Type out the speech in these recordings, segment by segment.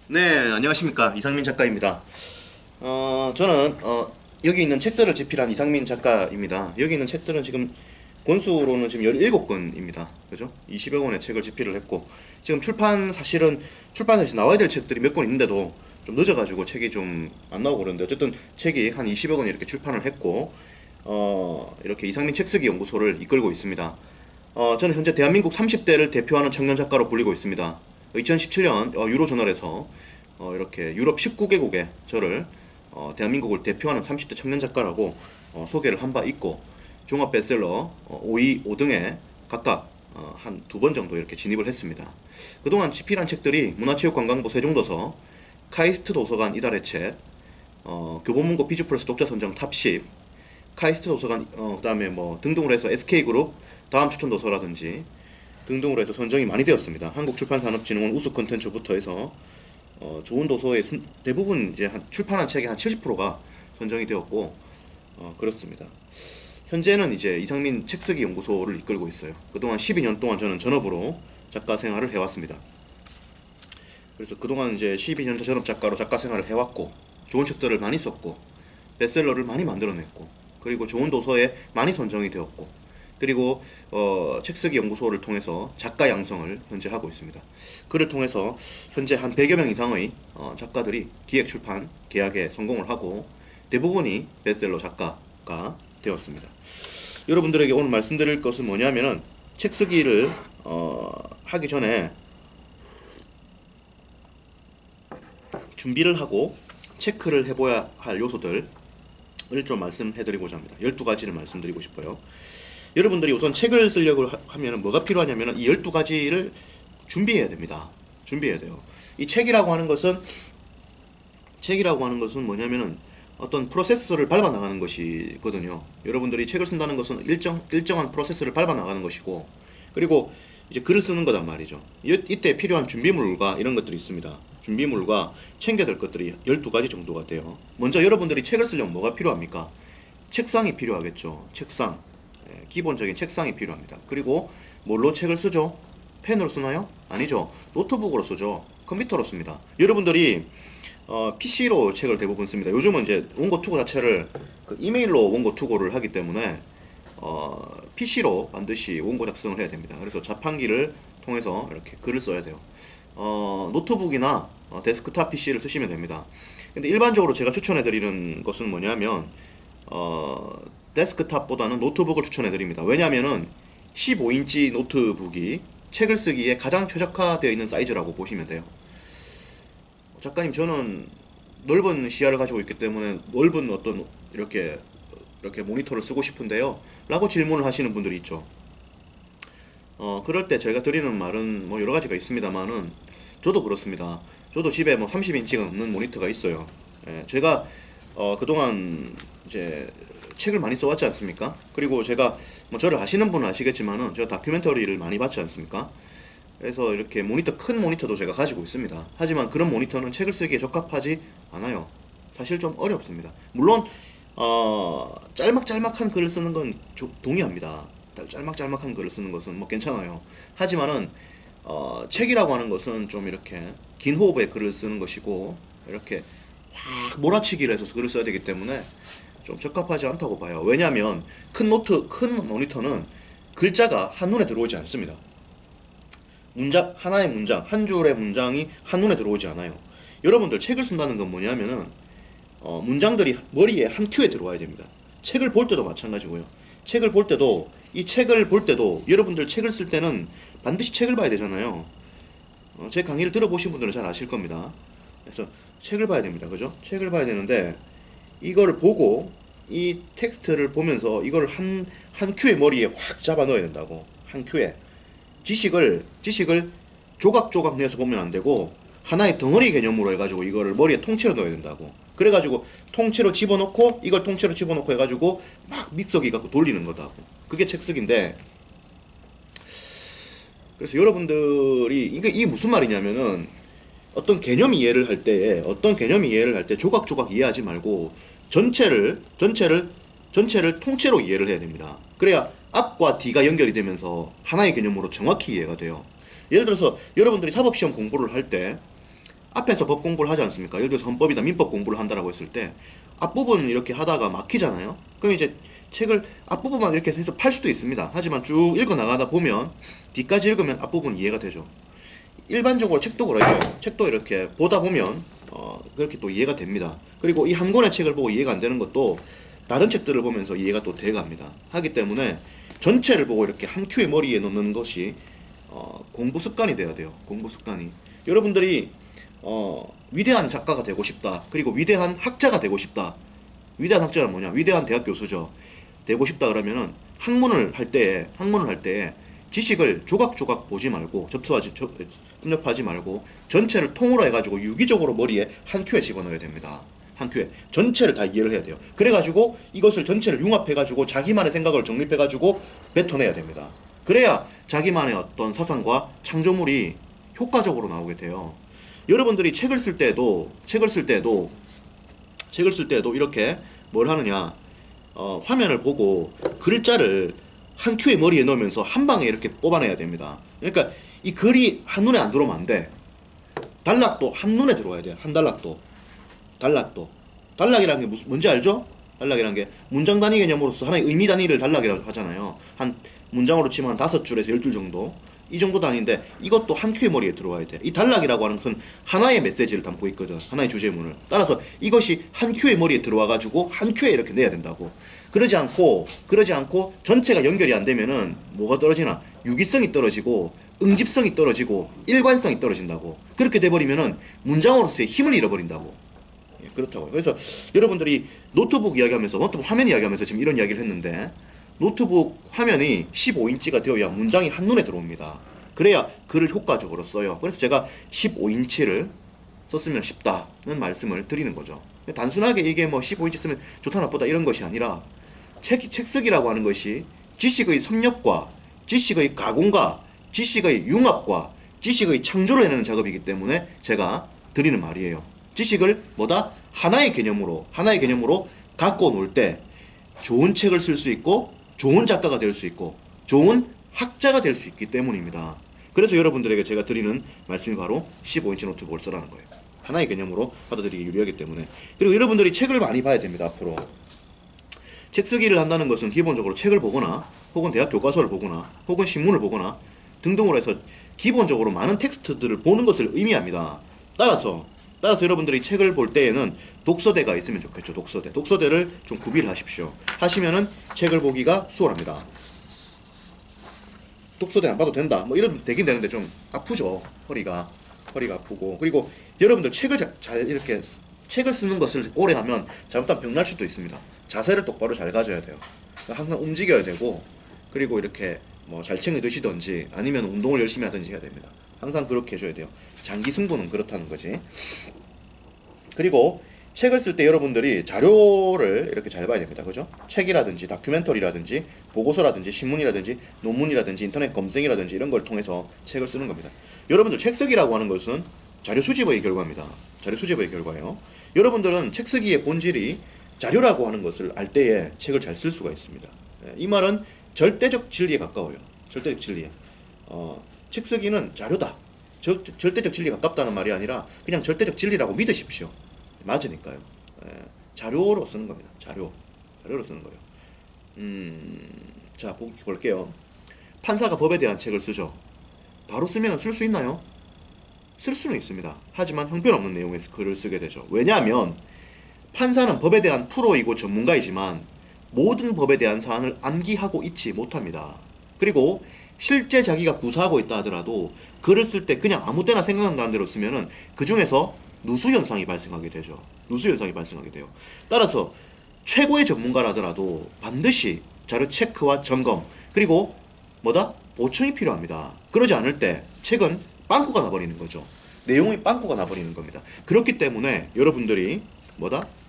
네, 안녕하십니까. 이상민 작가입니다. 저는, 여기 있는 책들을 집필한 이상민 작가입니다. 여기 있는 책들은 지금, 권수로는 지금 17권입니다. 그죠? 20여 권의 책을 집필을 했고, 지금 사실은, 출판사에서 나와야 될 책들이 몇 권 있는데도, 좀 늦어가지고 책이 좀 안 나오고 그러는데, 어쨌든 책이 한 20여 권 이렇게 출판을 했고, 이렇게 이상민 책쓰기 연구소를 이끌고 있습니다. 저는 현재 대한민국 30대를 대표하는 청년 작가로 불리고 있습니다. 2017년 유로저널에서 이렇게 유럽 19개국에 저를 대한민국을 대표하는 30대 청년 작가라고 소개를 한 바 있고, 종합 베스트셀러 5위, 5등에 각각 한 두 번 정도 이렇게 진입을 했습니다. 그동안 집필한 책들이 문화체육관광부 세종도서, 카이스트 도서관 이달의 책, 교보문고 비즈플러스 독자 선정 탑 10, 카이스트 도서관, 그다음에 뭐 등등으로 해서 SK그룹 다음 추천 도서라든지 등등으로 해서 선정이 많이 되었습니다. 한국출판산업진흥원 우수 컨텐츠부터 해서 좋은 도서의 대부분 이제 출판한 책의 한 70%가 선정이 되었고, 그렇습니다. 현재는 이제 이상민 책쓰기 연구소를 이끌고 있어요. 그동안 12년 동안 저는 전업으로 작가 생활을 해왔습니다. 그래서 그동안 이제 12년 전업 작가로 작가 생활을 해왔고, 좋은 책들을 많이 썼고, 베스트셀러를 많이 만들어냈고, 그리고 좋은 도서에 많이 선정이 되었고, 그리고 책쓰기 연구소를 통해서 작가 양성을 현재 하고 있습니다. 그를 통해서 현재 한 100여 명 이상의 작가들이 기획 출판 계약에 성공을 하고 대부분이 베스트셀러 작가가 되었습니다. 여러분들에게 오늘 말씀드릴 것은 뭐냐면은, 책쓰기를 하기 전에 준비를 하고 체크를 해봐야 할 요소들을 좀 말씀해드리고자 합니다. 12가지를 말씀드리고 싶어요. 여러분들이 우선 책을 쓰려고 하면 뭐가 필요하냐면, 이 12가지를 준비해야 됩니다. 준비해야 돼요. 이 책이라고 하는 것은 뭐냐면은 어떤 프로세스를 밟아 나가는 것이거든요. 여러분들이 책을 쓴다는 것은 일정한 프로세스를 밟아 나가는 것이고, 그리고 이제 글을 쓰는 거단 말이죠. 이때 필요한 준비물과 이런 것들이 있습니다. 준비물과 챙겨야 될 것들이 12가지 정도가 돼요. 먼저 여러분들이 책을 쓰려면 뭐가 필요합니까? 책상이 필요하겠죠. 책상. 기본적인 책상이 필요합니다. 그리고 뭘로 책을 쓰죠? 펜으로 쓰나요? 아니죠. 노트북으로 쓰죠. 컴퓨터로 씁니다. 여러분들이 PC로 책을 대부분 씁니다. 요즘은 이제 원고 투고 자체를 그 이메일로 원고 투고를 하기 때문에 PC로 반드시 원고 작성을 해야 됩니다. 그래서 자판기를 통해서 이렇게 글을 써야 돼요. 노트북이나 데스크탑 PC를 쓰시면 됩니다. 근데 일반적으로 제가 추천해드리는 것은 뭐냐면, 데스크탑보다는 노트북을 추천해드립니다. 왜냐면은 15인치 노트북이 책을 쓰기에 가장 최적화되어 있는 사이즈라고 보시면 돼요. 작가님, 저는 넓은 시야를 가지고 있기 때문에 넓은 어떤 이렇게 모니터를 쓰고 싶은데요, 라고 질문을 하시는 분들이 있죠. 그럴 때 제가 드리는 말은 뭐 여러 가지가 있습니다만은, 저도 그렇습니다. 저도 집에 뭐 30인치가 넘는 모니터가 있어요. 제가 그동안 이제 책을 많이 써왔지 않습니까? 그리고 제가 뭐 저를 아시는 분은 아시겠지만은 제가 다큐멘터리를 많이 봤지 않습니까? 그래서 이렇게 큰 모니터도 제가 가지고 있습니다. 하지만 그런 모니터는 책을 쓰기에 적합하지 않아요. 사실 좀 어렵습니다. 물론 짤막짤막한 글을 쓰는 건 동의합니다. 짤막짤막한 글을 쓰는 것은 뭐 괜찮아요. 하지만은 책이라고 하는 것은 좀 이렇게 긴 호흡의 글을 쓰는 것이고, 이렇게 확 몰아치기를 해서 글을 써야 되기 때문에 좀 적합하지 않다고 봐요. 왜냐하면 큰 모니터는 글자가 한눈에 들어오지 않습니다. 하나의 문장, 한 줄의 문장이 한눈에 들어오지 않아요. 여러분들 책을 쓴다는 건 뭐냐면은 문장들이 머리에 한 큐에 들어와야 됩니다. 책을 볼 때도 마찬가지고요. 이 책을 볼 때도 여러분들 책을 쓸 때는 반드시 책을 봐야 되잖아요. 제 강의를 들어보신 분들은 잘 아실 겁니다. 그래서 책을 봐야 됩니다. 그죠? 책을 봐야 되는데, 이거를 보고 이 텍스트를 보면서 이걸 한 큐의 머리에 확 잡아 넣어야 된다고. 한 큐에. 지식을 조각조각 내서 보면 안 되고, 하나의 덩어리 개념으로 해가지고 이거를 머리에 통째로 넣어야 된다고. 그래가지고 통째로 집어넣고, 이걸 통째로 집어넣고 해가지고 막 믹서기 갖고 돌리는 거다고. 그게 책쓰기인데, 그래서 여러분들이 이게 무슨 말이냐면은, 어떤 개념 이해를 할 때 조각조각 이해하지 말고 전체를 통째로 이해를 해야 됩니다. 그래야 앞과 뒤가 연결이 되면서 하나의 개념으로 정확히 이해가 돼요. 예를 들어서 여러분들이 사법시험 공부를 할 때 앞에서 법 공부를 하지 않습니까? 예를 들어서 헌법이다 민법 공부를 한다라고 했을 때 앞부분 이렇게 하다가 막히잖아요. 그럼 이제 책을 앞부분만 이렇게 해서 팔 수도 있습니다. 하지만 쭉 읽어 나가다 보면 뒤까지 읽으면 앞부분 이해가 되죠. 일반적으로 책도 그래요. 책도 이렇게 보다 보면 그렇게 또 이해가 됩니다. 그리고 이 한 권의 책을 보고 이해가 안 되는 것도 다른 책들을 보면서 이해가 또 돼갑니다. 하기 때문에 전체를 보고 이렇게 한 큐에 머리에 넣는 것이 공부 습관이 돼야 돼요. 공부 습관이. 여러분들이 위대한 작가가 되고 싶다. 그리고 위대한 학자가 되고 싶다. 위대한 학자는 뭐냐? 위대한 대학 교수죠. 되고 싶다 그러면은 학문을 할 때 지식을 조각조각 보지 말고 섭렵하지 말고 전체를 통으로 해가지고 유기적으로 머리에 한 큐에 집어넣어야 됩니다. 한 큐에 전체를 다 이해를 해야 돼요. 그래가지고 이것을 전체를 융합해가지고 자기만의 생각을 정립해가지고 뱉어내야 됩니다. 그래야 자기만의 어떤 사상과 창조물이 효과적으로 나오게 돼요. 여러분들이 책을 쓸 때도 이렇게 뭘 하느냐, 화면을 보고 글자를 한 큐에 머리에 넣으면서 한 방에 이렇게 뽑아내야 됩니다. 그러니까 이 글이 한눈에 안 들어오면 안 돼. 단락도 한눈에 들어와야 돼요. 한 단락이라는 게 뭔지 알죠? 단락이라는 게 문장 단위 개념으로서 하나의 의미 단위를 단락이라고 하잖아요. 한 문장으로 치면 5줄에서 10줄 정도, 이 정도 단위인데 이것도 한 큐의 머리에 들어와야 돼. 이 단락이라고 하는 것은 하나의 메시지를 담고 있거든. 하나의 주제문을. 따라서 이것이 한 큐의 머리에 들어와가지고 한 큐에 이렇게 내야 된다고. 그러지 않고 전체가 연결이 안 되면은 뭐가 떨어지나? 유기성이 떨어지고 응집성이 떨어지고 일관성이 떨어진다고. 그렇게 돼버리면은 문장으로서의 힘을 잃어버린다고. 예, 그렇다고요. 그래서 여러분들이 노트북 화면 이야기하면서 지금 이런 이야기를 했는데, 노트북 화면이 15인치가 되어야 문장이 한눈에 들어옵니다. 그래야 글을 효과적으로 써요. 그래서 제가 15인치를 썼으면 쉽다는 말씀을 드리는 거죠. 단순하게 이게 뭐 15인치 쓰면 좋다 나쁘다 이런 것이 아니라 책 쓰기라고 하는 것이 지식의 섭렵과 지식의 가공과 지식의 융합과 지식의 창조를 해내는 작업이기 때문에 제가 드리는 말이에요. 지식을 하나의 개념으로 갖고 놀 때 좋은 책을 쓸 수 있고 좋은 작가가 될 수 있고 좋은 학자가 될 수 있기 때문입니다. 그래서 여러분들에게 제가 드리는 말씀이 바로 15인치 노트북을 쓰라는 거예요. 하나의 개념으로 받아들이기 유리하기 때문에. 그리고 여러분들이 책을 많이 봐야 됩니다. 앞으로 책 쓰기를 한다는 것은 기본적으로 책을 보거나 혹은 대학 교과서를 보거나 혹은 신문을 보거나 등등으로 해서 기본적으로 많은 텍스트들을 보는 것을 의미합니다. 따라서 여러분들이 책을 볼 때에는 독서대가 있으면 좋겠죠. 독서대를 좀 구비를 하십시오. 하시면은 책을 보기가 수월합니다. 독서대 안 봐도 된다, 뭐 이러면 되긴 되는데 좀 아프죠. 허리가 아프고. 그리고 여러분들 책을 이렇게 책을 쓰는 것을 오래 하면 잘못하면 병날 수도 있습니다. 자세를 똑바로 잘 가져야 돼요. 항상 움직여야 되고, 그리고 이렇게 뭐 잘 챙겨 드시던지 아니면 운동을 열심히 하든지 해야 됩니다. 항상 그렇게 해줘야 돼요. 장기 승부는 그렇다는 거지. 그리고 책을 쓸 때 여러분들이 자료를 이렇게 잘 봐야 됩니다. 그죠? 책이라든지 다큐멘터리라든지 보고서라든지 신문이라든지 논문이라든지 인터넷 검색이라든지 이런 걸 통해서 책을 쓰는 겁니다. 여러분들 책 쓰기라고 하는 것은 자료 수집의 결과입니다. 자료 수집의 결과예요. 여러분들은 책 쓰기의 본질이 자료라고 하는 것을 알 때에 책을 잘 쓸 수가 있습니다. 이 말은 절대적 진리에 가까워요. 절대적 진리에. 책 쓰기는 자료다. 절대적 진리에 가깝다는 말이 아니라 그냥 절대적 진리라고 믿으십시오. 맞으니까요. 자료로 쓰는 겁니다. 자료로 쓰는 거예요. 자, 볼게요. 판사가 법에 대한 책을 쓰죠. 바로 쓰면 쓸 수 있나요? 쓸 수는 있습니다. 하지만 형편없는 내용의 글을 쓰게 되죠. 왜냐하면 판사는 법에 대한 프로이고 전문가이지만 모든 법에 대한 사안을 암기하고 있지 못합니다. 그리고 실제 자기가 구사하고 있다 하더라도 글을 쓸 때 그냥 아무 때나 생각나는 대로 쓰면은 그 중에서 누수 현상이 발생하게 되죠. 누수 현상이 발생하게 돼요. 따라서 최고의 전문가라더라도 반드시 자료 체크와 점검, 그리고 보충이 필요합니다. 그러지 않을 때 책은 빵꾸가 나버리는 거죠. 내용이 빵꾸가 나버리는 겁니다. 그렇기 때문에 여러분들이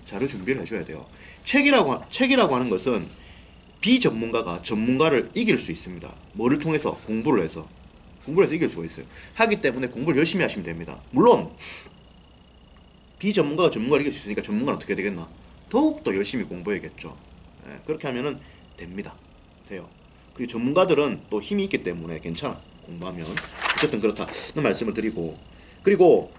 자료 준비를 해줘야 돼요. 책이라고 하는 것은 비전문가가 전문가를 이길 수 있습니다. 뭐를 통해서? 공부를 해서 이길 수가 있어요. 하기 때문에 공부를 열심히 하시면 됩니다. 물론 비전문가가 전문가를 이길 수 있으니까 전문가는 어떻게 되겠나? 더욱더 열심히 공부해야겠죠. 그렇게 하면은 됩니다. 돼요. 그리고 전문가들은 또 힘이 있기 때문에 괜찮아. 공부하면. 어쨌든 그렇다는 말씀을 드리고, 그리고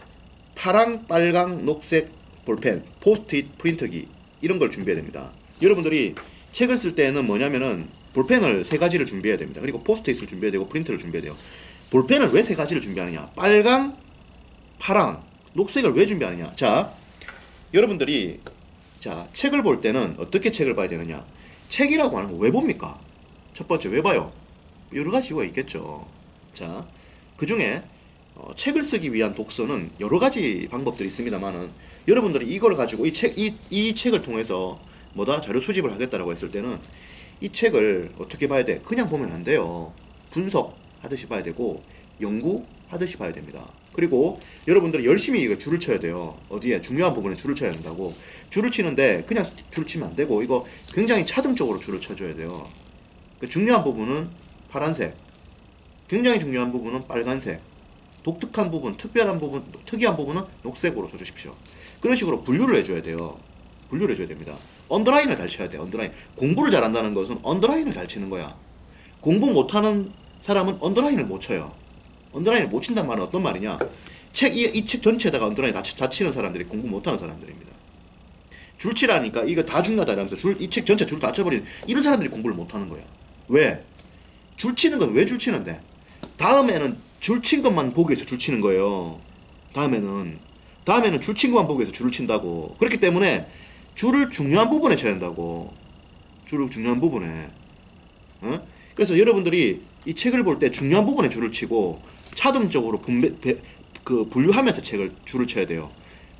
파랑, 빨강, 녹색 볼펜, 포스트잇, 프린터기 이런 걸 준비해야 됩니다. 여러분들이 책을 쓸 때는 뭐냐면은 볼펜을 세 가지를 준비해야 됩니다. 그리고 포스트잇을 준비해야 되고 프린터를 준비해야 돼요. 볼펜을 왜 세 가지를 준비하느냐? 빨강, 파랑, 녹색을 왜 준비하느냐? 자, 여러분들이 자 책을 볼 때는 어떻게 책을 봐야 되느냐? 책이라고 하는 거 왜 봅니까? 첫 번째 왜 봐요? 여러 가지 이유가 있겠죠. 자, 그 중에 책을 쓰기 위한 독서는 여러 가지 방법들이 있습니다만은 여러분들이 이걸 가지고 이 책을 통해서 뭐다 자료 수집을 하겠다라고 했을 때는 이 책을 어떻게 봐야 돼? 그냥 보면 안 돼요. 분석하듯이 봐야 되고 연구하듯이 봐야 됩니다. 그리고 여러분들이 열심히 이거 줄을 쳐야 돼요. 어디에? 중요한 부분에 줄을 쳐야 된다고. 줄을 치는데 그냥 줄을 치면 안 되고 이거 굉장히 차등적으로 줄을 쳐줘야 돼요. 그 중요한 부분은 파란색, 굉장히 중요한 부분은 빨간색, 독특한 부분, 특별한 부분, 특이한 부분은 녹색으로 쳐주십시오. 그런 식으로 분류를 해줘야 돼요. 분류를 해줘야 됩니다. 언더라인을 잘 쳐야 돼요. 언더라인. 공부를 잘한다는 것은 언더라인을 잘 치는 거야. 공부 못하는 사람은 언더라인을 못 쳐요. 언더라인을 못 친단 말은 어떤 말이냐? 이 책 전체에다가 언더라인 다 치는 사람들이 공부 못하는 사람들입니다. 줄치라니까 이거 다 중요하다 이러면서 이 책 전체 줄 다 쳐버리는 이런 사람들이 공부를 못하는 거야. 왜? 줄치는 건 왜 줄치는데? 다음에는 줄친 것만 보기 위해서 줄치는 거예요. 다음에는 줄친 것만 보기 위해서 줄을 친다고. 그렇기 때문에 줄을 중요한 부분에 쳐야 된다고. 줄을 중요한 부분에. 어? 그래서 여러분들이 이 책을 볼 때 중요한 부분에 줄을 치고 차등적으로 분류하면서 줄을 쳐야 돼요.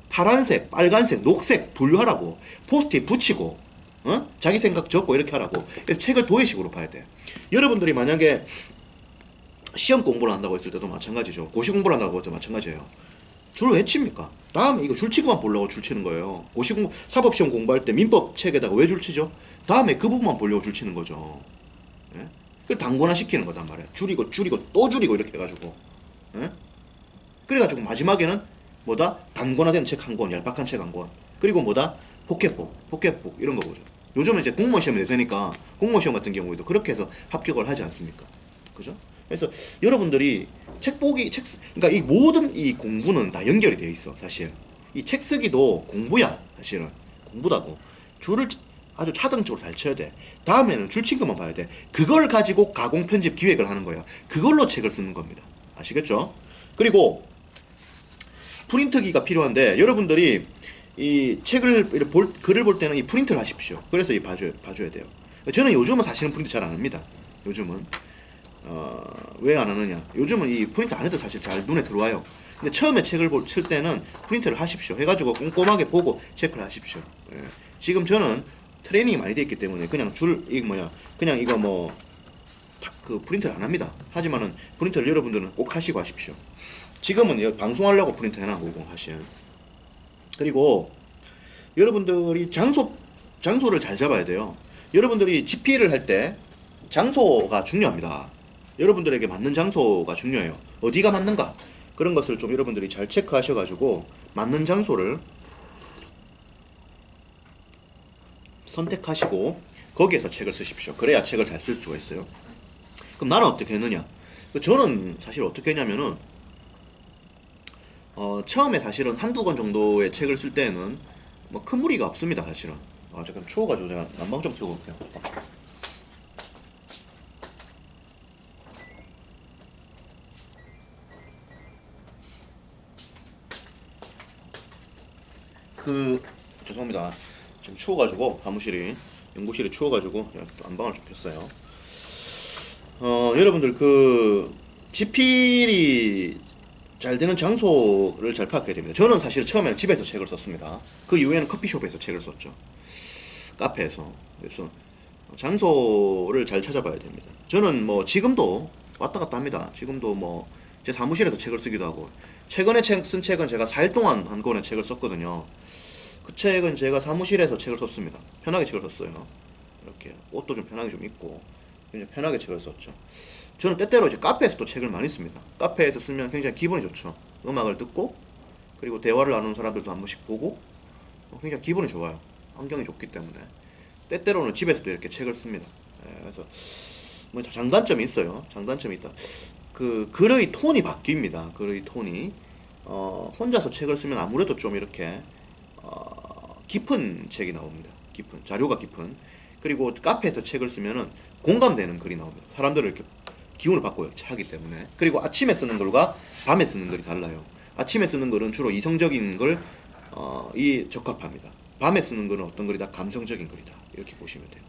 파란색, 빨간색, 녹색 분류하라고. 포스트잇 붙이고 자기 생각 적고 이렇게 하라고. 그래서 책을 도예식으로 봐야 돼. 여러분들이 만약에 시험 공부를 한다고 했을 때도 마찬가지죠. 고시 공부를 한다고 해도 마찬가지예요. 줄 왜 칩니까? 다음에 이거 줄치기만 보려고 줄치는 거예요. 사법시험 공부할 때 민법 책에다가 왜 줄치죠? 다음에 그 부분만 보려고 줄치는 거죠. 예? 그 단권화 시키는 거단 말이야. 줄이고 또 줄이고 이렇게 해가지고. 예? 그래가지고 마지막에는 뭐다? 단권화된 책 한 권, 얄팍한 책 한 권. 그리고 뭐다? 포켓북 이런 거 보죠. 요즘은 이제 공무원 시험이 되니까 공무원 시험 같은 경우에도 그렇게 해서 합격을 하지 않습니까? 그죠? 그래서 여러분들이 그러니까 이 모든 이 공부는 다 연결이 되어 있어, 사실. 이 책 쓰기도 공부야, 사실은. 공부다고. 줄을 아주 차등적으로 잘 쳐야 돼. 다음에는 줄친 것만 봐야 돼. 그걸 가지고 가공 편집 기획을 하는 거야. 그걸로 책을 쓰는 겁니다. 아시겠죠? 그리고 프린터기가 필요한데 여러분들이 이 책을 글을 볼 때는 이 프린트를 하십시오. 그래서 봐줘야 돼요. 저는 요즘은 사실은 프린트 잘 안 합니다. 요즘은 왜 안 하느냐? 요즘은 이 프린트 안 해도 사실 잘 눈에 들어와요. 근데 처음에 책을 칠 때는 프린트를 하십시오. 해가지고 꼼꼼하게 보고 체크를 하십시오. 예. 지금 저는 트레이닝이 많이 돼 있기 때문에 그냥 그냥 이거 그 프린트를 안 합니다. 하지만은 프린트를 여러분들은 꼭 하시고 하십시오. 지금은 방송하려고 프린트 해놓은 거고 사실. 그리고 여러분들이 장소를 잘 잡아야 돼요. 여러분들이 집필을 할 때 장소가 중요합니다. 여러분들에게 맞는 장소가 중요해요. 어디가 맞는가? 그런 것을 좀 여러분들이 잘 체크하셔가지고 맞는 장소를 선택하시고 거기에서 책을 쓰십시오. 그래야 책을 잘 쓸 수가 있어요. 그럼 나는 어떻게 했느냐? 저는 사실 어떻게 했냐면은 처음에 사실은 한두 권 정도의 책을 쓸 때는 뭐 큰 무리가 없습니다, 사실은. 잠깐 추워가지고 제가 난방 좀 켜고 올게요. 죄송합니다. 지금 추워가지고 연구실이 추워가지고 제가 또 난방을 좀 켰어요. 여러분들 집필이 잘 되는 장소를 잘 파악해야 됩니다. 저는 사실 처음에는 집에서 책을 썼습니다. 그 이후에는 커피숍에서 책을 썼죠. 카페에서. 그래서 장소를 잘 찾아봐야 됩니다. 저는 지금도 왔다 갔다 합니다. 지금도 제 사무실에서 책을 쓰기도 하고, 최근에 쓴 책은 제가 4일 동안 한 권의 책을 썼거든요. 그 책은 제가 사무실에서 책을 썼습니다. 편하게 책을 썼어요. 이렇게 옷도 좀 편하게 좀 입고 굉장히 편하게 책을 썼죠. 저는 때때로 이제 카페에서도 책을 많이 씁니다. 카페에서 쓰면 굉장히 기분이 좋죠. 음악을 듣고 그리고 대화를 나누는 사람들도 한 번씩 보고 굉장히 기분이 좋아요. 환경이 좋기 때문에. 때때로는 집에서도 이렇게 책을 씁니다. 그래서 장단점이 있어요. 장단점이 있다. 글의 톤이 바뀝니다. 글의 톤이 혼자서 책을 쓰면 아무래도 좀 이렇게 깊은 책이 나옵니다. 깊은 자료가 깊은. 그리고 카페에서 책을 쓰면은 공감되는 글이 나옵니다. 사람들을 이렇게 기운을 받고 하기 때문에. 그리고 아침에 쓰는 글과 밤에 쓰는 글이 달라요. 아침에 쓰는 글은 주로 이성적인 걸 이 적합합니다. 밤에 쓰는 글은 어떤 글이다? 감성적인 글이다. 이렇게 보시면 돼요.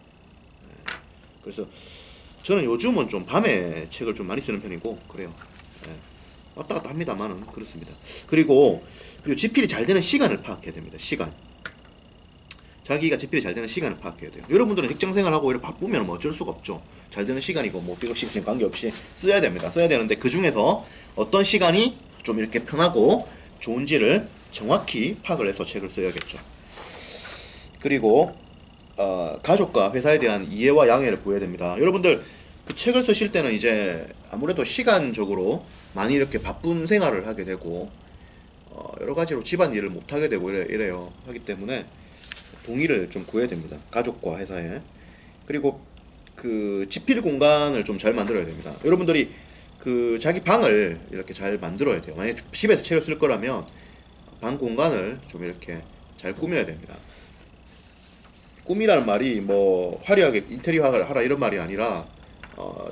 그래서 저는 요즘은 좀 밤에 책을 좀 많이 쓰는 편이고 그래요. 왔다 갔다 합니다만은 그렇습니다. 그리고 집필이 잘 되는 시간을 파악해야 됩니다. 시간. 자기가 집필이 잘 되는 시간을 파악해야 돼요. 여러분들은 직장생활하고 이렇게 바쁘면 뭐 어쩔 수가 없죠. 잘 되는 시간이고 뭐 비극식 관계없이 써야 됩니다. 써야 되는데 그 중에서 어떤 시간이 좀 이렇게 편하고 좋은지를 정확히 파악을 해서 책을 써야겠죠. 그리고 가족과 회사에 대한 이해와 양해를 구해야 됩니다. 여러분들 그 책을 쓰실 때는 이제 아무래도 시간적으로 많이 이렇게 바쁜 생활을 하게 되고 여러 가지로 집안일을 못 하게 되고 이래요. 하기 때문에 동의를 좀 구해야 됩니다. 가족과 회사에. 그리고 그 집필 공간을 좀 잘 만들어야 됩니다. 여러분들이 그 자기 방을 이렇게 잘 만들어야 돼요. 만약에 집에서 책을 쓸 거라면 방 공간을 좀 이렇게 잘 꾸며야 됩니다. 꾸미라는 말이 뭐 화려하게 인테리어 하라 이런 말이 아니라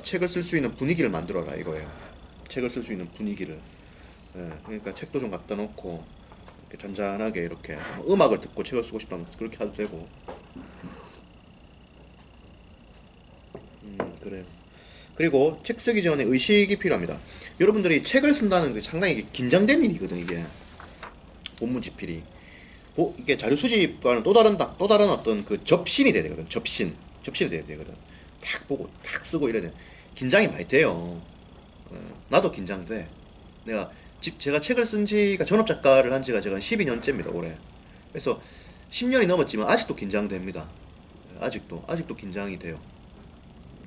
책을 쓸 수 있는 분위기를 만들어라 이거예요. 책을 쓸 수 있는 분위기를. 그러니까 책도 좀 갖다 놓고 이렇게 잔잔하게 이렇게 음악을 듣고 책을 쓰고 싶다면 그렇게 해도 되고. 그래요. 그리고 책 쓰기 전에 의식이 필요합니다. 여러분들이 책을 쓴다는 게 상당히 긴장된 일이거든 이게. 본문 집필이. 이게 자료 수집과는 또 다른 어떤 그 접신이 돼야 되거든. 접신이 돼야 되거든. 탁 보고 탁 쓰고 이래야 돼. 긴장이 많이 돼요. 나도 긴장돼. 제가 책을 쓴 지가 전업 작가를 한 지가 제가 12년째입니다 올해. 그래서 10년이 넘었지만 아직도 긴장됩니다. 아직도 긴장이 돼요.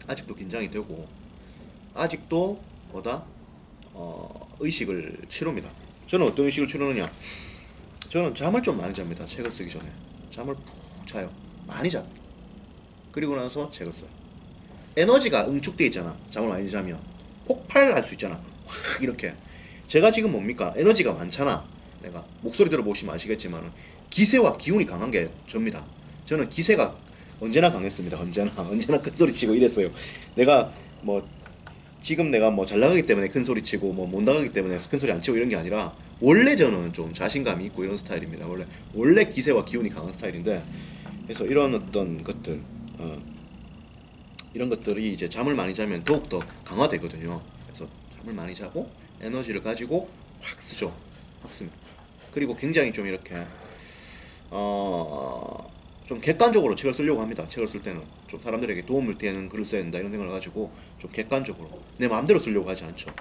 아직도 긴장이 되고 아직도 의식을 치릅니다. 저는 어떤 의식을 치르느냐? 저는 잠을 좀 많이 잡니다. 책을 쓰기 전에 잠을 푹 자요. 많이 잡니다. 그리고 나서 책을 써요. 에너지가 응축돼 있잖아. 잠을 많이 자면 폭발할 수 있잖아. 확 이렇게. 제가 지금 뭡니까? 에너지가 많잖아. 내가 목소리 들어보시면 아시겠지만 기세와 기운이 강한 게 접니다. 저는 기세가 언제나 강했습니다. 언제나 큰 소리 치고 이랬어요. 지금 내가 뭐 잘 나가기 때문에 큰 소리 치고 뭐 못 나가기 때문에 큰 소리 안 치고 이런 게 아니라 원래 저는 좀 자신감이 있고 이런 스타일입니다. 원래 기세와 기운이 강한 스타일인데, 그래서 이런 어떤 것들 이런 것들이 이제 잠을 많이 자면 더욱더 강화되거든요. 그래서 잠을 많이 자고 에너지를 가지고 확 쓰죠. 확 씁니다. 그리고 굉장히 좀 이렇게 좀 객관적으로 책을 쓰려고 합니다. 책을 쓸 때는 좀 사람들에게 도움을 되는 글을 써야 된다 이런 생각을 가지고 좀 객관적으로 내 마음대로 쓰려고 하지 않죠.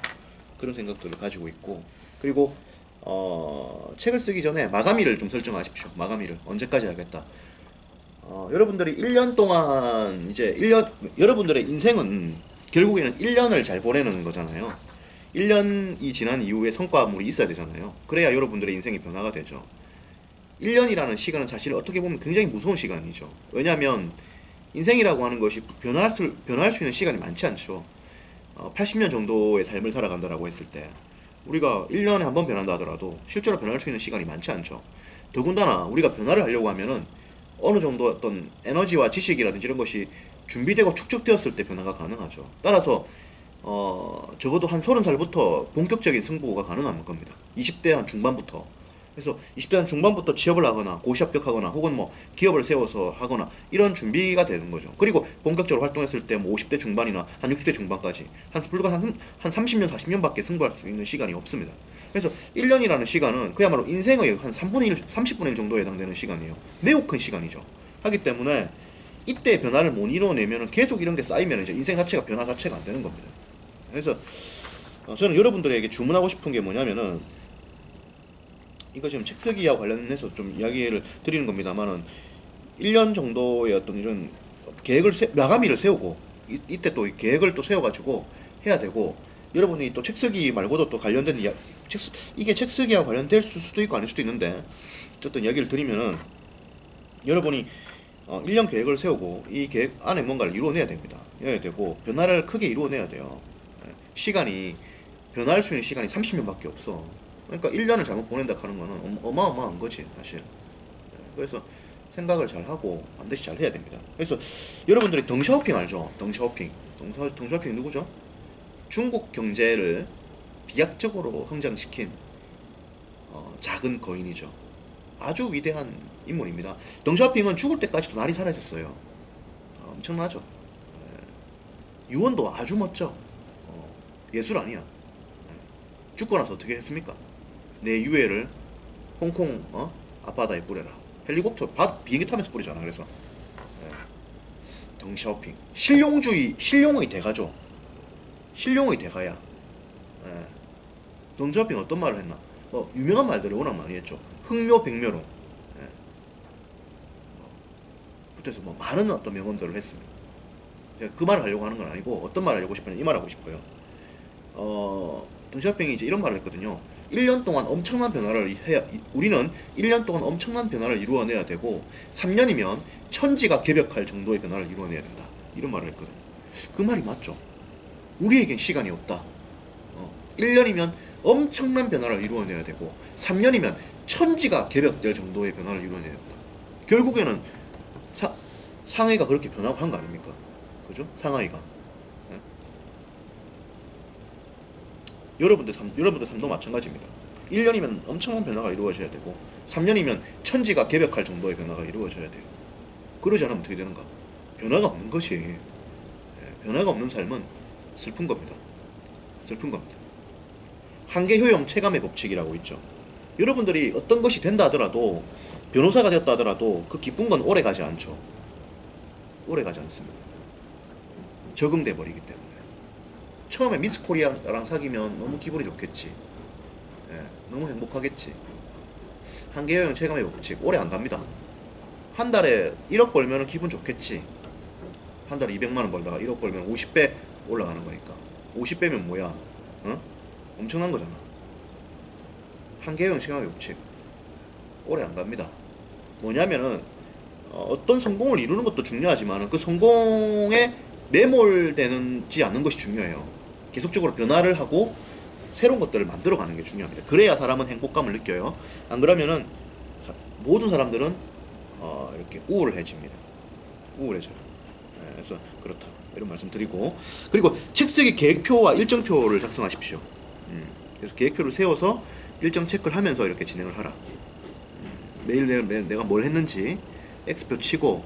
그런 생각들을 가지고 있고, 그리고 책을 쓰기 전에 마감일을 좀 설정하십시오. 마감일을 언제까지 하겠다. 여러분들이 1년 동안 여러분들의 인생은 결국에는 1년을 잘 보내는 거잖아요. 1년이 지난 이후에 성과물이 있어야 되잖아요. 그래야 여러분들의 인생이 변화가 되죠. 1년이라는 시간은 사실 어떻게 보면 굉장히 무서운 시간이죠. 왜냐하면 인생이라고 하는 것이 변화할 수 있는 시간이 많지 않죠. 80년 정도의 삶을 살아간다라고 했을 때 우리가 1년에 한 번 변한다 하더라도 실제로 변할 수 있는 시간이 많지 않죠. 더군다나 우리가 변화를 하려고 하면은 어느 정도 어떤 에너지와 지식이라든지 이런 것이 준비되고 축적되었을 때 변화가 가능하죠. 따라서 적어도 한 30살부터 본격적인 승부가 가능한 겁니다. 20대 한 중반부터. 그래서 20대 한 중반부터 취업을 하거나 고시 합격하거나 혹은 뭐 기업을 세워서 하거나 이런 준비가 되는 거죠. 그리고 본격적으로 활동했을 때 뭐 50대 중반이나 한 60대 중반까지 불과 한 30년 40년밖에 승부할 수 있는 시간이 없습니다. 그래서 1년이라는 시간은 그야말로 인생의 한 3분의 1, 30분의 1 정도에 해당되는 시간이에요. 매우 큰 시간이죠. 하기 때문에 이때 변화를 못 이뤄내면 계속 이런 게 쌓이면 이제 인생 자체가 변화 자체가 안 되는 겁니다. 그래서 저는 여러분들에게 주문하고 싶은 게 뭐냐면은, 이거 지금 책 쓰기와 관련해서 좀 이야기를 드리는 겁니다만은 1년 정도의 어떤 이런 마감일을 세우고 이때 또 계획을 또 세워가지고 해야 되고, 여러분이 또 책 쓰기 말고도 또 관련된 이게 책 쓰기와 관련될 수도 있고 아닐 수도 있는데 어쨌든 이야기를 드리면은 여러분이 1년 계획을 세우고 이 계획 안에 뭔가를 이루어내야 됩니다. 해야 되고 변화를 크게 이루어내야 돼요. 변화할 수 있는 시간이 30년밖에 없어. 그러니까 1년을 잘못 보낸다 하는 거는 어마어마한 거지 사실. 그래서 생각을 잘 하고 반드시 잘 해야 됩니다. 그래서 여러분들이 덩샤오핑 알죠? 덩샤오핑 누구죠? 중국 경제를 비약적으로 성장시킨 작은 거인이죠. 아주 위대한 인물입니다. 덩샤오핑은 죽을 때까지도 날이 살아있었어요. 엄청나죠? 유언도 아주 멋져. 예술 아니야. 죽고 나서 어떻게 했습니까? 내 유해를 홍콩 앞바다에 뿌려라. 헬리콥터 비행기 타면서 뿌리잖아. 그래서 덩샤오핑 신룡의 대가죠. 신룡의 대가야. 덩샤오핑 어떤 말을 했나? 유명한 말들을 워낙 많이 했죠. 흥묘백묘로 붙여서 많은 어떤 명언들을 했습니다. 제가 그 말을 하려고 하는 건 아니고 어떤 말을 하고 싶냐면 이 말을 하고 싶어요. 덩샤오핑이 이제 이런 말을 했거든요. 1년 동안 엄청난 변화를 우리는 1년 동안 엄청난 변화를 이루어내야 되고 3년이면 천지가 개벽할 정도의 변화를 이루어내야 된다. 이런 말을 했거든요. 그 말이 맞죠. 우리에겐 시간이 없다. 1년이면 엄청난 변화를 이루어내야 되고 3년이면 천지가 개벽될 정도의 변화를 이루어내야 된다. 결국에는 상하이가 그렇게 변하고 한 거 아닙니까? 그죠? 상하이가. 여러분들 삶도 마찬가지입니다. 1년이면 엄청난 변화가 이루어져야 되고 3년이면 천지가 개벽할 정도의 변화가 이루어져야 돼요. 그러지 않으면 어떻게 되는가? 변화가 없는 것이 변화가 없는 삶은 슬픈 겁니다. 슬픈 겁니다. 한계효용 체감의 법칙이라고 있죠. 여러분들이 어떤 것이 된다 하더라도 변호사가 되었다 하더라도 그 기쁜 건 오래 가지 않죠. 오래 가지 않습니다. 적응돼 버리기 때문에. 처음에 미스 코리아랑 사귀면 너무 기분이 좋겠지. 너무 행복하겠지. 한계효용 체감의 법칙 오래 안 갑니다. 한 달에 1억 벌면 기분 좋겠지. 한 달에 200만원 벌다가 1억 벌면 50배 올라가는 거니까. 50배면 뭐야? 엄청난 거잖아. 한계효용 체감의 법칙 오래 안 갑니다. 뭐냐면은 어떤 성공을 이루는 것도 중요하지만 그 성공에 매몰되지 않는 것이 중요해요. 계속적으로 변화를 하고 새로운 것들을 만들어가는 게 중요합니다. 그래야 사람은 행복감을 느껴요. 안 그러면은 모든 사람들은 이렇게 우울해집니다. 우울해져요. 그래서 그렇다 이런 말씀 드리고, 그리고 책 쓰기 계획표와 일정표를 작성하십시오. 그래서 계획표를 세워서 일정 체크를 하면서 이렇게 진행을 하라. 매일 내가 뭘 했는지 X표 치고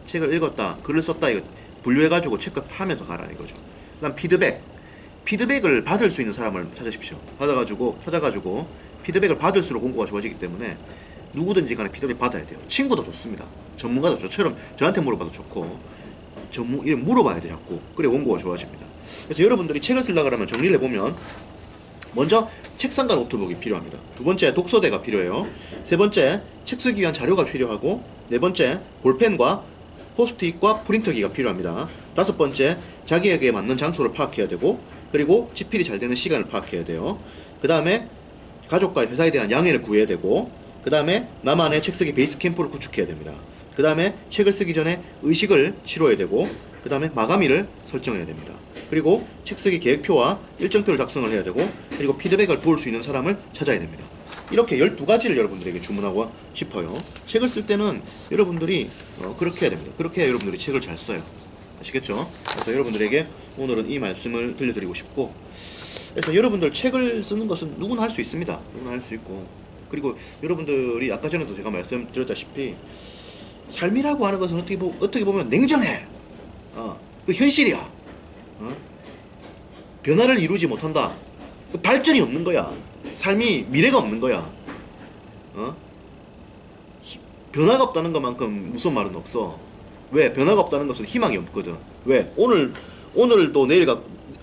책을 읽었다, 글을 썼다, 이거 분류해가지고 체크하면서 가라 이거죠. 그 다음 피드백을 받을 수 있는 사람을 찾으십시오. 찾아가지고 피드백을 받을수록 공부가 좋아지기 때문에 누구든지 간에 피드백 받아야 돼요. 친구도 좋습니다. 전문가도 저처럼 저한테 물어봐도 좋고, 이런 물어봐야 돼 자꾸. 그래 원고가 좋아집니다. 그래서 여러분들이 책을 쓰려고 하면 정리를 해보면, 먼저 책상과 노트북이 필요합니다. 두 번째 독서대가 필요해요. 세 번째 책 쓰기 위한 자료가 필요하고, 네 번째 볼펜과 포스트잇과 프린터기가 필요합니다. 다섯 번째 자기에게 맞는 장소를 파악해야 되고, 그리고 집필이 잘 되는 시간을 파악해야 돼요. 그 다음에 가족과 회사에 대한 양해를 구해야 되고, 그 다음에 나만의 책쓰기 베이스 캠프를 구축해야 됩니다. 그 다음에 책을 쓰기 전에 의식을 치러야 되고, 그 다음에 마감일을 설정해야 됩니다. 그리고 책쓰기 계획표와 일정표를 작성을 해야 되고, 그리고 피드백을 도울 수 있는 사람을 찾아야 됩니다. 이렇게 12가지를 여러분들에게 주문하고 싶어요. 책을 쓸 때는 여러분들이 그렇게 해야 됩니다. 그렇게 해야 여러분들이 책을 잘 써요. 아시겠죠? 그래서 여러분들에게 오늘은 이 말씀을 들려드리고 싶고, 그래서 여러분들 책을 쓰는 것은 누구나 할 수 있습니다. 누구나 할 수 있고, 그리고 여러분들이 아까 전에도 제가 말씀드렸다시피 삶이라고 하는 것은 어떻게 보면 냉정해. 그 현실이야. 변화를 이루지 못한다. 발전이 없는 거야. 삶이 미래가 없는 거야. 변화가 없다는 것만큼 무서운 말은 없어. 왜? 변화가 없다는 것은 희망이 없거든. 왜? 오늘도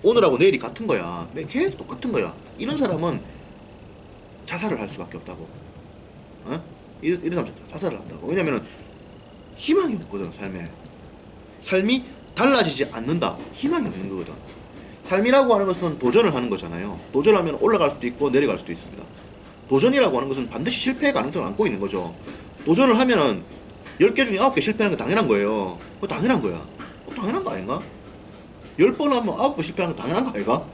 오늘하고 내일이 같은 거야. 계속 똑같은 거야. 이런 사람은 자살을 할 수밖에 없다고. 이런 사람 자살을 한다고. 왜냐면은 희망이 없거든. 삶이 달라지지 않는다. 희망이 없는 거거든. 삶이라고 하는 것은 도전을 하는 거잖아요. 도전하면 올라갈 수도 있고 내려갈 수도 있습니다. 도전이라고 하는 것은 반드시 실패의 가능성을 안고 있는 거죠. 도전을 하면은 10개 중에 9개 실패하는 거 당연한 거예요. 그거 당연한 거야. 당연한 거 아닌가? 10번 하면 9번 실패하는 거 당연한 거 아닌가?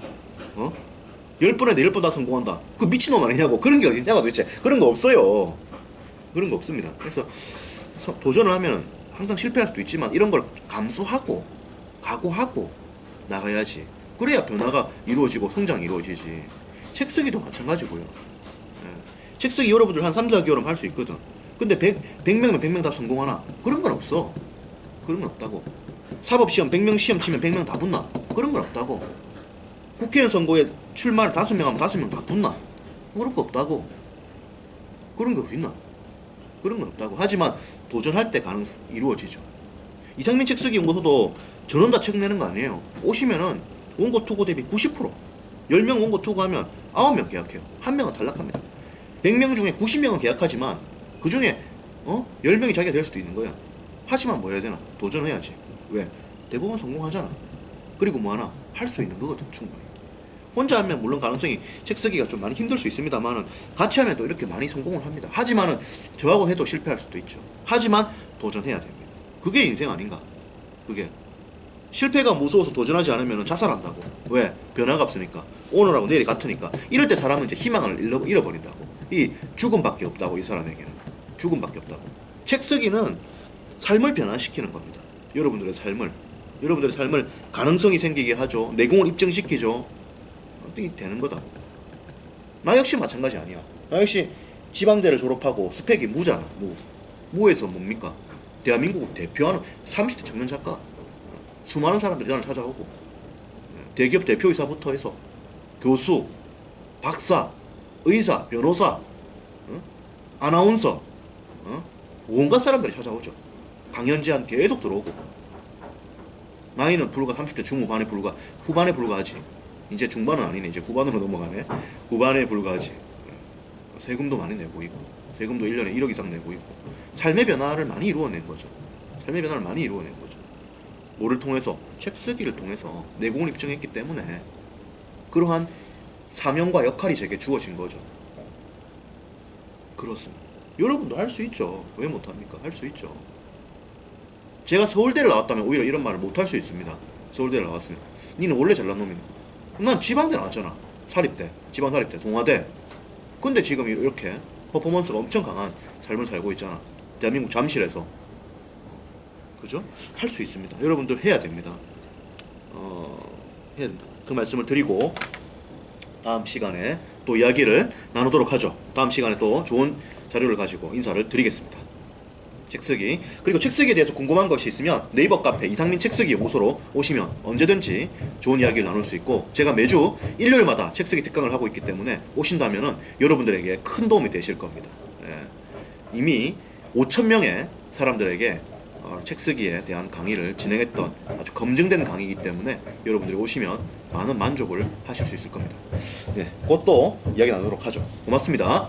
10번에 10번 다 성공한다. 그 미친놈 아니냐고. 그런 게 어딨냐고 도대체. 그런 거 없어요. 그런 거 없습니다. 그래서 도전을 하면 항상 실패할 수도 있지만 이런 걸 감수하고 각오하고 나가야지. 그래야 변화가 이루어지고 성장이 이루어지지. 책 쓰기도 마찬가지고요. 예. 책 쓰기 여러분들 한 3, 4개월은 할 수 있거든. 근데 100명이면 100명 다 성공하나? 그런 건 없어. 그런 건 없다고. 사법시험 100명 시험 치면 100명 다 붙나? 그런 건 없다고. 국회의원 선거에 출마를 5명 하면 5명 다 붙나? 그런 거 없다고. 그런 게 어딨나? 그런 건 없다고. 하지만 도전할 때 이루어지죠. 이상민 책쓰기 연구소도 전원 다 책 내는 거 아니에요. 오시면은 원고 투고 대비 90% 10명 원고 투고하면 9명 계약해요. 1명은 탈락합니다. 100명 중에 90명은 계약하지만 그 중에 10명이 자기가 될 수도 있는 거야. 하지만 뭐 해야 되나? 도전해야지. 왜? 대부분 성공하잖아. 그리고 뭐 하나? 할 수 있는 거거든 충분히. 혼자 하면 물론 가능성이 책 쓰기가 좀 많이 힘들 수 있습니다만은 같이 하면 또 이렇게 많이 성공을 합니다. 하지만은 저하고 해도 실패할 수도 있죠. 하지만 도전해야 됩니다. 그게 인생 아닌가? 그게 실패가 무서워서 도전하지 않으면 자살한다고. 왜? 변화가 없으니까. 오늘하고 내일이 같으니까. 이럴 때 사람은 이제 희망을 잃어버린다고. 이 죽음밖에 없다고. 이 사람에게는 죽음밖에 없다고. 책 쓰기는 삶을 변화시키는 겁니다. 여러분들의 삶을 가능성이 생기게 하죠. 내공을 입증시키죠. 이게 되는 거다. 나 역시 마찬가지 아니야. 나 역시 지방대를 졸업하고 스펙이 무잖아. 무에서 뭡니까? 대한민국 대표하는 30대 청년 작가. 수많은 사람들이 나를 찾아오고 대기업 대표이사부터 해서 교수, 박사, 의사, 변호사, 아나운서, 온갖 사람들이 찾아오죠. 강연 제안 계속 들어오고. 나이는 불과 30대 중후반에 후반에 불과하지. 이제 중반은 아니네. 이제 후반으로 넘어가네. 후반에 불과하지. 세금도 많이 내고 있고, 세금도 1년에 1억 이상 내고 있고, 삶의 변화를 많이 이루어낸 거죠. 삶의 변화를 많이 이루어낸 거죠. 뭐를 통해서? 책 쓰기를 통해서 내공을 입증했기 때문에 그러한 사명과 역할이 제게 주어진 거죠. 그렇습니다. 여러분도 할 수 있죠. 왜 못합니까? 할 수 있죠. 제가 서울대를 나왔다면 오히려 이런 말을 못할 수 있습니다. 서울대를 나왔으면 니는 원래 잘난 놈이네. 난 지방대 나왔잖아. 사립대, 지방사립대, 동아대. 근데 지금 이렇게 퍼포먼스가 엄청 강한 삶을 살고 있잖아. 대한민국 잠실에서. 그죠? 할 수 있습니다. 여러분들 해야 됩니다. 해야 된다. 그 말씀을 드리고 다음 시간에 또 이야기를 나누도록 하죠. 다음 시간에 또 좋은 자료를 가지고 인사를 드리겠습니다. 책쓰기. 그리고 책쓰기에 대해서 궁금한 것이 있으면 네이버 카페 이상민 책쓰기 연구소로 오시면 언제든지 좋은 이야기를 나눌 수 있고, 제가 매주 일요일마다 책쓰기 특강을 하고 있기 때문에 오신다면은 여러분들에게 큰 도움이 되실 겁니다. 예. 이미 5,000명의 사람들에게 책쓰기에 대한 강의를 진행했던 아주 검증된 강의이기 때문에 여러분들이 오시면 많은 만족을 하실 수 있을 겁니다. 네, 그것도 이야기 나누도록 하죠. 고맙습니다.